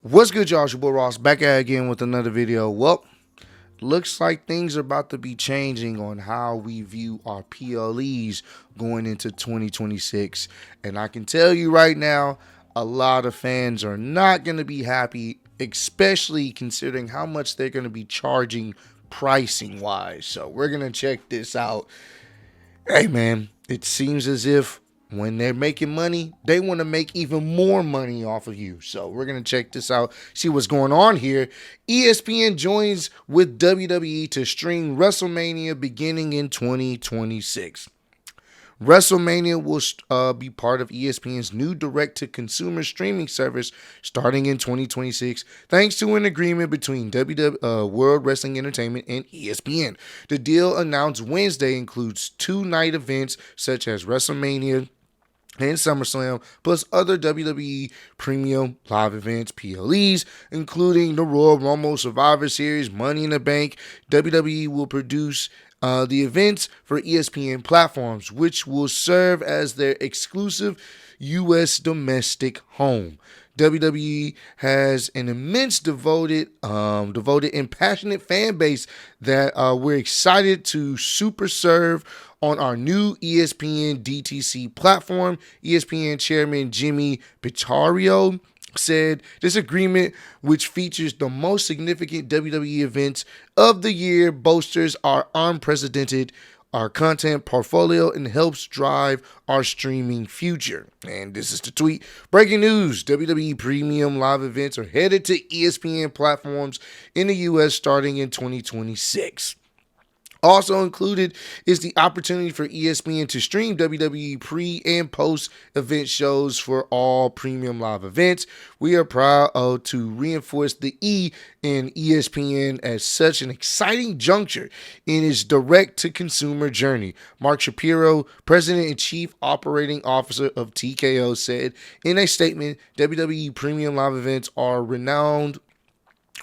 What's good, y'all? It's your boy Ross back at it again with another video. Well, looks like things are about to be changing on how we view our PLEs going into 2026. And I can tell you right now, a lot of fans are not going to be happy, especially considering how much they're going to be charging pricing wise. So we're going to check this out. Hey, man, it seems as if when they're making money, they want to make even more money off of you. So we're going to check this out, see what's going on here. ESPN joins with WWE to stream WrestleMania beginning in 2026. WrestleMania will be part of ESPN's new direct-to-consumer streaming service starting in 2026, thanks to an agreement between World Wrestling Entertainment and ESPN. The deal announced Wednesday includes two-night events such as WrestleMania and SummerSlam, plus other WWE premium live events, PLEs, including the Royal Rumble, Survivor Series, Money in the Bank. WWE will produce the events for ESPN platforms, which will serve as their exclusive U.S. domestic home. WWE has an immense devoted and passionate fan base that we're excited to super serve on our new ESPN DTC platform. ESPN chairman Jimmy Pittario said this agreement, which features the most significant WWE events of the year, bolsters our unprecedented our content portfolio and helps drive our streaming future. And this is the tweet. Breaking news: WWE premium live events are headed to ESPN platforms in the US starting in 2026. Also included is the opportunity for ESPN to stream WWE pre and post event shows for all premium live events. We are proud to reinforce the E in ESPN as such an exciting juncture in its direct to consumer journey. Mark Shapiro, President and Chief Operating Officer of TKO, said in a statement WWE premium live events are renowned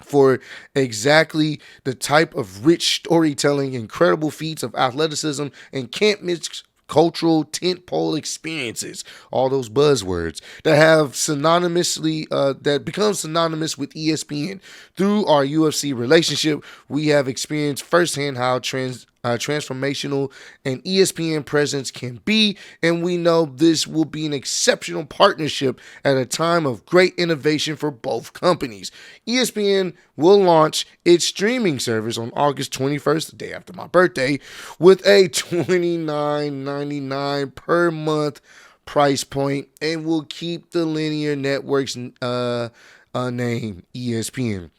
for exactly the type of rich storytelling, incredible feats of athleticism, and can't miss cultural tentpole experiences, all those buzzwords that have that become synonymous with ESPN. Through our UFC relationship, we have experienced firsthand how transformational an ESPN presence can be, and we know this will be an exceptional partnership at a time of great innovation for both companies. ESPN will launch its streaming service on August 21st, the day after my birthday, with a $29.99 per month price point, and will keep the linear network's name ESPN.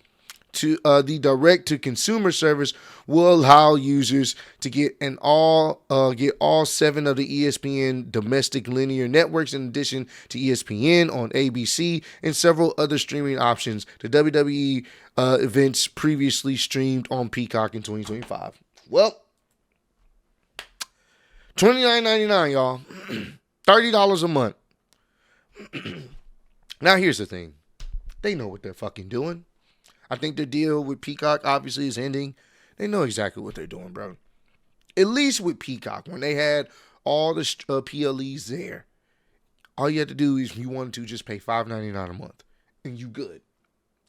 The direct to consumer service will allow users to get all seven of the ESPN domestic linear networks in addition to ESPN on ABC and several other streaming options. The WWE events previously streamed on Peacock in 2025. Well, $29.99, y'all. $30 a month. Now here's the thing. They know what they're fucking doing. I think their deal with Peacock obviously is ending. They know exactly what they're doing, bro. At least with Peacock, when they had all the PLEs there, all you had to do is, if you wanted to, just pay $5.99 a month, and you good.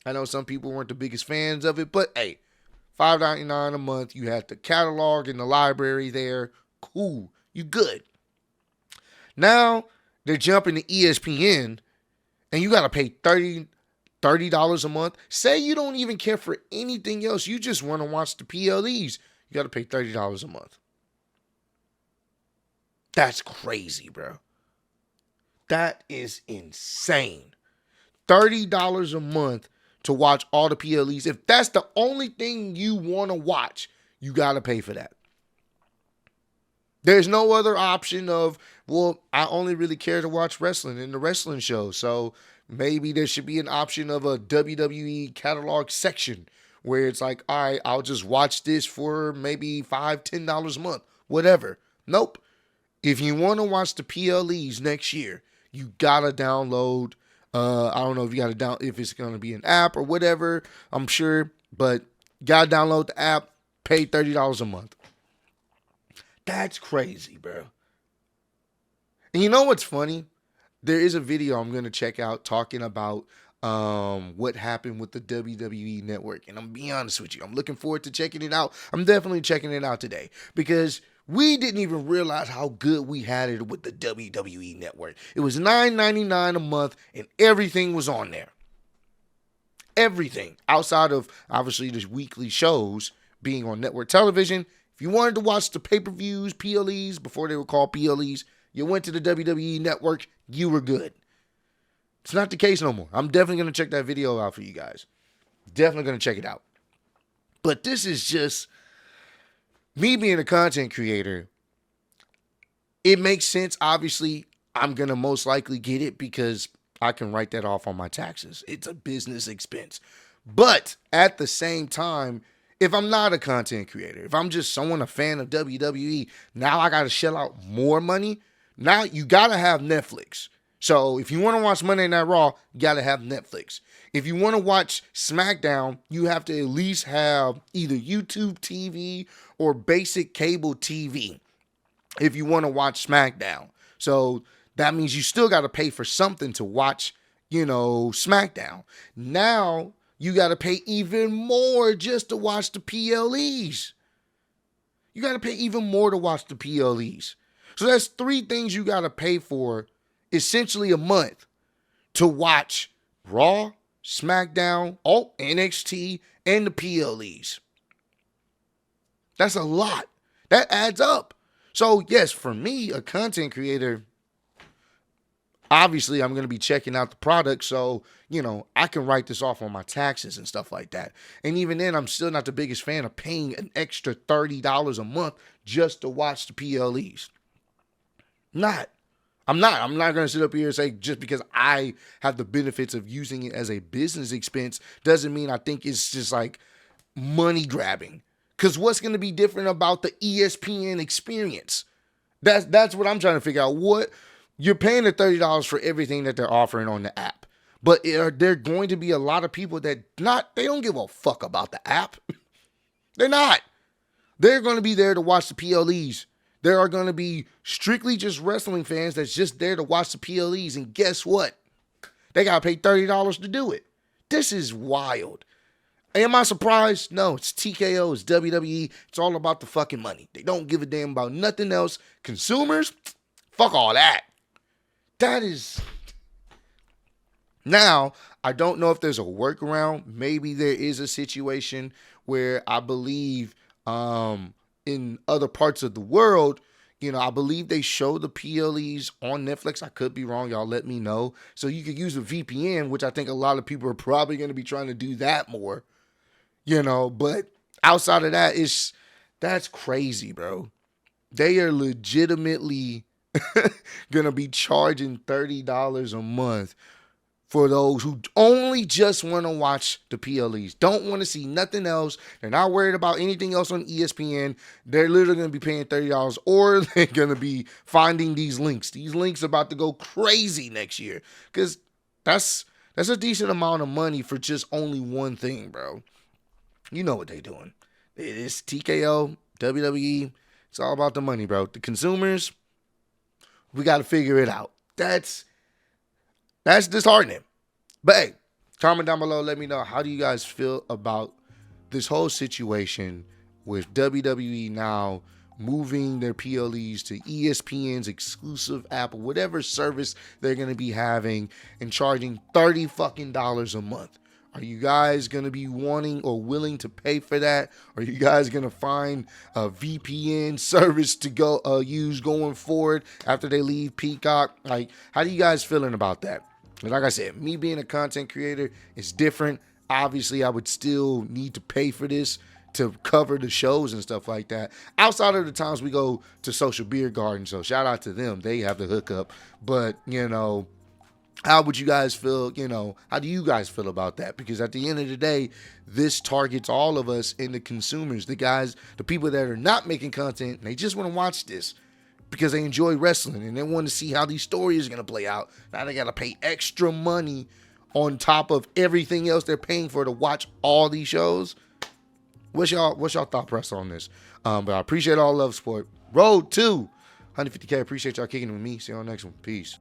I know some people weren't the biggest fans of it, but hey, $5.99 a month. You had the catalog and the library there. Cool, you good. Now they're jumping to ESPN, and you got to pay $30 a month. Say you don't even care for anything else. You just want to watch the PLEs. You got to pay $30 a month. That's crazy, bro. That is insane. $30 a month to watch all the PLEs. If that's the only thing you want to watch, you got to pay for that. There's no other option of, well, I only really care to watch wrestling and the wrestling show. So maybe there should be an option of a WWE catalog section where it's like, all right, I'll just watch this for maybe $5, $10 a month, whatever. Nope. If you want to watch the PLEs next year, you gotta download. I don't know if you gotta if it's gonna be an app or whatever. I'm sure, but you gotta download the app. Pay $30 a month. That's crazy, bro. And you know what's funny? There is a video I'm going to check out talking about what happened with the WWE network. And I'm gonna be honest with you, I'm looking forward to checking it out. I'm definitely checking it out today because we didn't even realize how good we had it with the WWE network. It was $9.99 a month and everything was on there. Everything outside of obviously the weekly shows being on network television. If you wanted to watch the pay-per-views, PLEs, before they were called PLEs, you went to the WWE network, you were good. It's not the case no more. I'm definitely going to check that video out for you guys. Definitely going to check it out. But this is just me being a content creator. It makes sense. Obviously, I'm going to most likely get it because I can write that off on my taxes. It's a business expense. But at the same time, if I'm not a content creator, if I'm just someone, a fan of WWE, now I got to shell out more money. Now you got to have Netflix. So if you want to watch Monday Night Raw, you got to have Netflix. If you want to watch SmackDown, you have to at least have either YouTube TV or basic cable TV if you want to watch SmackDown. So that means you still got to pay for something to watch, SmackDown. Now you got to pay even more just to watch the PLEs. You got to pay even more to watch the PLEs. So that's 3 things you got to pay for essentially a month to watch Raw, SmackDown, NXT, and the PLEs. That's a lot. That adds up. So yes, for me, a content creator, obviously I'm going to be checking out the product. So, I can write this off on my taxes and stuff like that. And even then, I'm still not the biggest fan of paying an extra $30 a month just to watch the PLEs. I'm not going to sit up here and say just because I have the benefits of using it as a business expense doesn't mean I think it's just like money grabbing. Because what's going to be different about the ESPN experience? That's what I'm trying to figure out. What you're paying the $30 for everything that they're offering on the app. But are there going to be a lot of people that they don't give a fuck about the app? They're not. They're going to be there to watch the PLEs. There are going to be strictly just wrestling fans that's just there to watch the PLEs. And guess what? They got to pay $30 to do it. This is wild. Am I surprised? No, it's TKO, it's WWE. It's all about the fucking money. They don't give a damn about nothing else. Consumers, fuck all that. That is... Now, I don't know if there's a workaround. Maybe there is a situation where I believe in other parts of the world, I believe they show the PLEs on Netflix. I could be wrong. Y'all let me know. So you could use a VPN, which I think a lot of people are probably going to be trying to do that more. But outside of that, that's crazy, bro. They are legitimately going to be charging $30 a month for those who only just want to watch the PLEs, don't want to see nothing else. They're not worried about anything else on ESPN. They're literally going to be paying $30, or they're going to be finding these links. These links are about to go crazy next year because that's a decent amount of money for just only one thing, bro. You know what they're doing. It's TKO, WWE. It's all about the money, bro. The consumers, we got to figure it out. That's disheartening. But hey, comment down below. Let me know, how do you guys feel about this whole situation with WWE now moving their PLEs to ESPN's exclusive app or whatever service they're going to be having and charging $30 fucking a month? Are you guys going to be wanting or willing to pay for that? Are you guys going to find a VPN service to go use going forward after they leave Peacock? Like, how do you guys feeling about that? Like I said, me being a content creator is different. Obviously, I would still need to pay for this to cover the shows and stuff like that. Outside of the times we go to Social Beer Garden, so shout out to them. They have the hookup. But, how would you guys feel, how do you guys feel about that? Because at the end of the day, this targets all of us and the consumers, the guys, the people that are not making content, and they just want to watch this because they enjoy wrestling and they want to see how these stories are going to play out. Now they got to pay extra money on top of everything else they're paying for to watch all these shows. What's y'all thought process on this? But I appreciate all love, support. Road to 150K. Appreciate y'all kicking with me. See you on the next one. Peace.